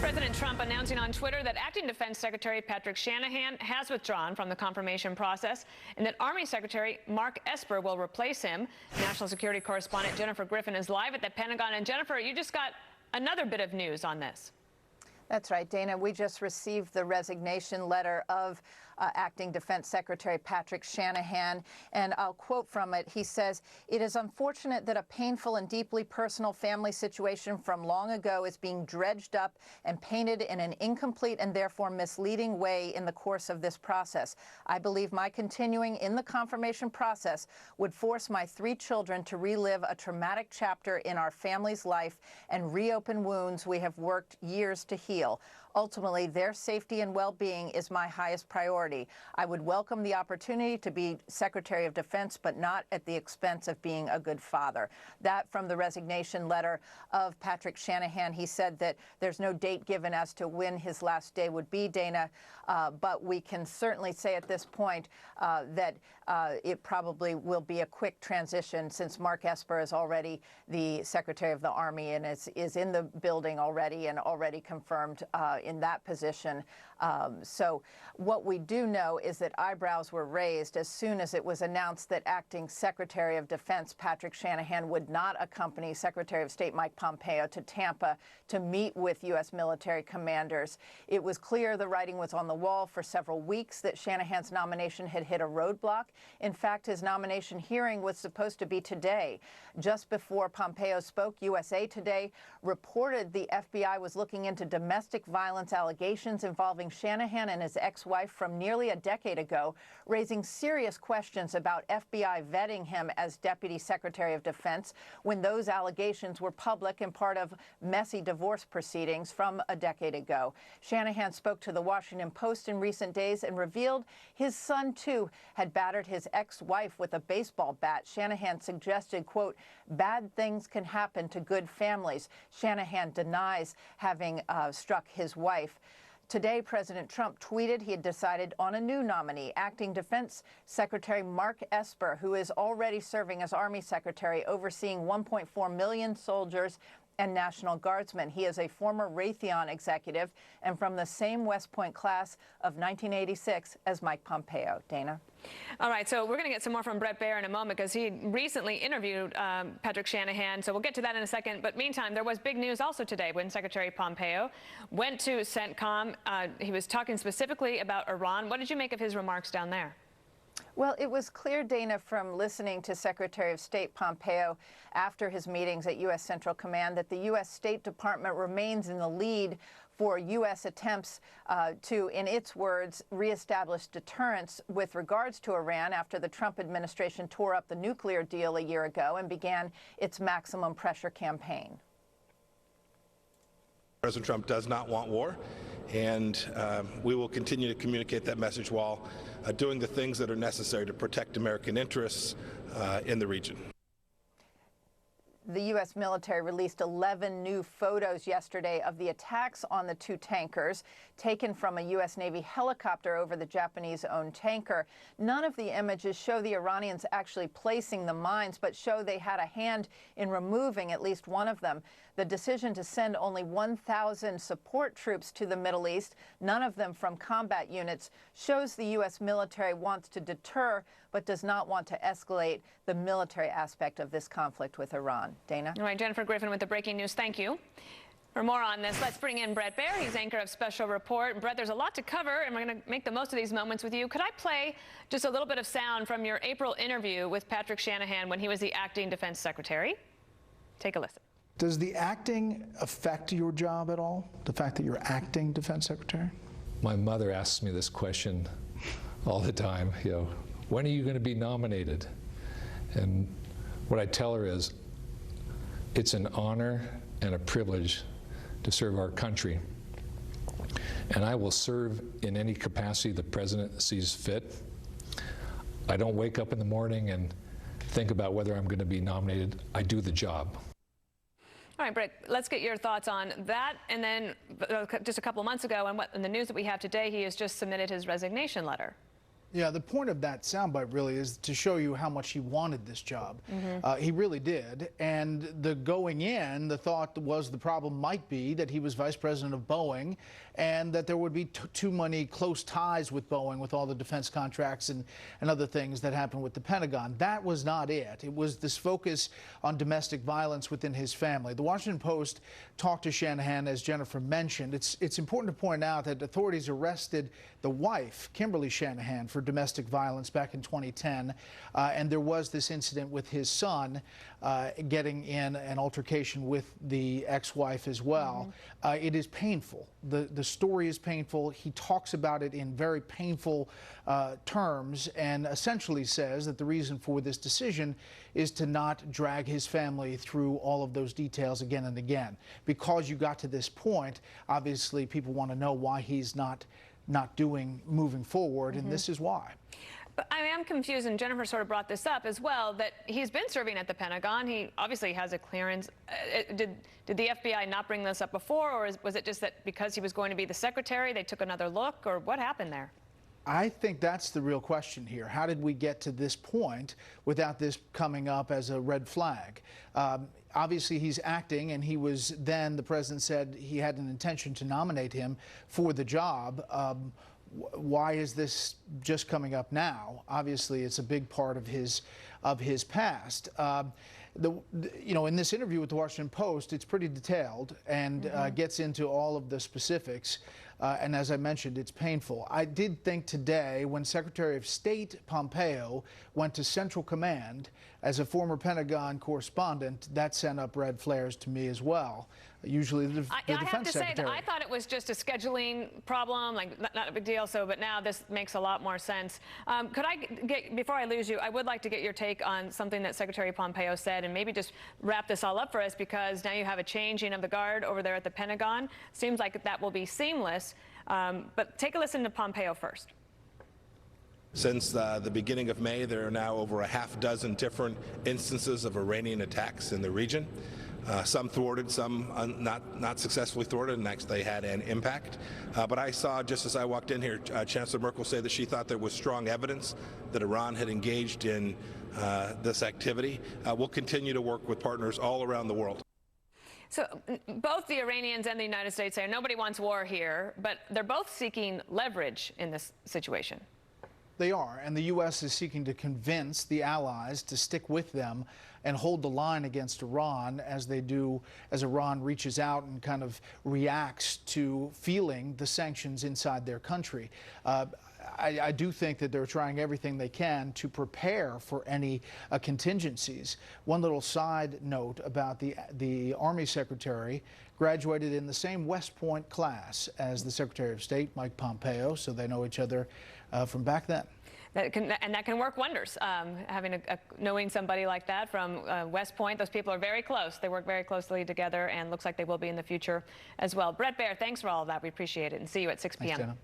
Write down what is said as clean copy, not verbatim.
President Trump announcing on Twitter that Acting Defense Secretary Patrick Shanahan has withdrawn from the confirmation process and that Army Secretary Mark Esper will replace him. National Security Correspondent Jennifer Griffin is live at the Pentagon. And Jennifer, you just got another bit of news on this. That's right, Dana. We just received the resignation letter of Acting Defense Secretary Patrick Shanahan, and I'll quote from it. He says, "It is unfortunate that a painful and deeply personal family situation from long ago is being dredged up and painted in an incomplete and therefore misleading way in the course of this process. I believe my continuing in the confirmation process would force my 3 children to relive a traumatic chapter in our family's life and reopen wounds we have worked years to heal. Ultimately, their safety and well-being is my highest priority. I would welcome the opportunity to be Secretary of Defense, but not at the expense of being a good father." That from the resignation letter of Patrick Shanahan. He said that there's no date given as to when his last day would be, Dana, but we can certainly say at this point that it probably will be a quick transition, since Mark Esper is already the Secretary of the Army and is in the building already and already confirmed in that position. So what we do know is that eyebrows were raised as soon as it was announced that Acting Secretary of Defense Patrick Shanahan would not accompany Secretary of State Mike Pompeo to Tampa to meet with U.S. military commanders. It was clear the writing was on the wall for several weeks that Shanahan's nomination had hit a roadblock. In fact, his nomination hearing was supposed to be today. Just before Pompeo spoke, USA Today reported the FBI was looking into domestic violence allegations involving Shanahan and his ex-wife from nearly a decade ago, raising serious questions about FBI vetting him as Deputy Secretary of Defense when those allegations were public and part of messy divorce proceedings from a decade ago. Shanahan spoke to the Washington Post in recent days and revealed his son, too, had battered his ex-wife with a baseball bat. Shanahan suggested, quote, "Bad things can happen to good families." Shanahan denies having struck his wife. Today, President Trump tweeted he had decided on a new nominee, Acting Defense Secretary Mark Esper, who is already serving as Army Secretary, overseeing 1.4 million soldiers and National Guardsmen. He is a former Raytheon executive and from the same West Point class of 1986 as Mike Pompeo. Dana? All right, so we're going to get some more from Bret Baier in a moment, because he recently interviewed Patrick Shanahan, so we'll get to that in a second. But meantime, there was big news also today when Secretary Pompeo went to CENTCOM. He was talking specifically about Iran. What did you make of his remarks down there? Well, it was clear, Dana, from listening to Secretary of State Pompeo after his meetings at U.S. Central Command, that the U.S. State Department remains in the lead for U.S. attempts to, in its words, reestablish deterrence with regards to Iran after the Trump administration tore up the nuclear deal a year ago and began its maximum pressure campaign. President Trump does not want war, and we will continue to communicate that message while doing the things that are necessary to protect American interests in the region. The U.S. military released 11 new photos yesterday of the attacks on the 2 tankers taken from a U.S. Navy helicopter over the Japanese-owned tanker. None of the images show the Iranians actually placing the mines, but show they had a hand in removing at least one of them. The decision to send only 1,000 support troops to the Middle East, none of them from combat units, shows the U.S. military wants to deter but does not want to escalate the military aspect of this conflict with Iran. Dana? All right, Jennifer Griffin with the breaking news. Thank you. For more on this, let's bring in Bret Baier. He's anchor of Special Report. Bret, there's a lot to cover, and we're going to make the most of these moments with you. Could I play just a little bit of sound from your April interview with Patrick Shanahan when he was the Acting Defense Secretary? Take a listen. Does the acting affect your job at all, the fact that you're Acting Defense Secretary? My mother asks me this question all the time, you know, when are you going to be nominated? And what I tell her is, it's an honor and a privilege to serve our country. And I will serve in any capacity the President sees fit. I don't wake up in the morning and think about whether I'm going to be nominated. I do the job. All right, Bret, let's get your thoughts on that. And then just a couple of months ago, and the news that we have today, he has just submitted his resignation letter. Yeah, the point of that soundbite really is to show you how much he wanted this job. He really did. And the going in, the thought was the problem might be that he was vice president of Boeing and that there would be too many close ties with Boeing with all the defense contracts and other things that happened with the Pentagon. That was not it. It was this focus on domestic violence within his family. The Washington Post talked to Shanahan, as Jennifer mentioned. It's important to point out that authorities arrested the wife, Kimberly Shanahan, for domestic violence back in 2010, and there was this incident with his son getting in an altercation with the ex-wife as well. It is painful. The story is painful. He talks about it in very painful terms and essentially says that the reason for this decision is to not drag his family through all of those details again and again. Because you got to this point, obviously people want to know why he's not moving forward, and this is why. But I am confused, and Jennifer sort of brought this up as well, that he's been serving at the Pentagon. He obviously has a clearance. Did the FBI not bring this up before, or was it just that because he was going to be the secretary, they took another look, or what happened there? I think that's the real question here. How did we get to this point without this coming up as a red flag? Obviously, he's acting, and he was then, the president said he had an intention to nominate him for the job. Why is this just coming up now? Obviously, it's a big part of his past. You know, in this interview with the Washington Post, it's pretty detailed and gets into all of the specifics. And as I mentioned, it's painful. I did think today, when Secretary of State Pompeo went to Central Command as a former Pentagon correspondent, that sent up red flares to me as well. Usually the defense secretary. I have to say that I thought it was just a scheduling problem, like not a big deal. So, but now this makes a lot more sense. Could I get, before I lose you, I would like to get your take on something that Secretary Pompeo said, and maybe just wrap this all up for us, because now you have a changing of the guard over there at the Pentagon. Seems like that will be seamless. But take a listen to Pompeo first. Since the beginning of May, there are now over a half dozen different instances of Iranian attacks in the region. Some thwarted, some not successfully thwarted, and actually they had an impact. But I saw, just as I walked in here, Chancellor Merkel say that she thought there was strong evidence that Iran had engaged in this activity. We'll continue to work with partners all around the world. So both the Iranians and the United States say nobody wants war here, but they're both seeking leverage in this situation. They are, and the U.S. is seeking to convince the allies to stick with them and hold the line against Iran as they do, as Iran reaches out and kind of reacts to feeling the sanctions inside their country. I do think that they're trying everything they can to prepare for any contingencies. One little side note about the Army Secretary graduated in the same West Point class as the Secretary of State, Mike Pompeo, so they know each other from back then. That can work wonders, having knowing somebody like that from West Point. Those people are very close. They work very closely together, and looks like they will be in the future as well. Bret Baier, thanks for all of that. We appreciate it, and see you at 6 p.m. Thanks, Dana.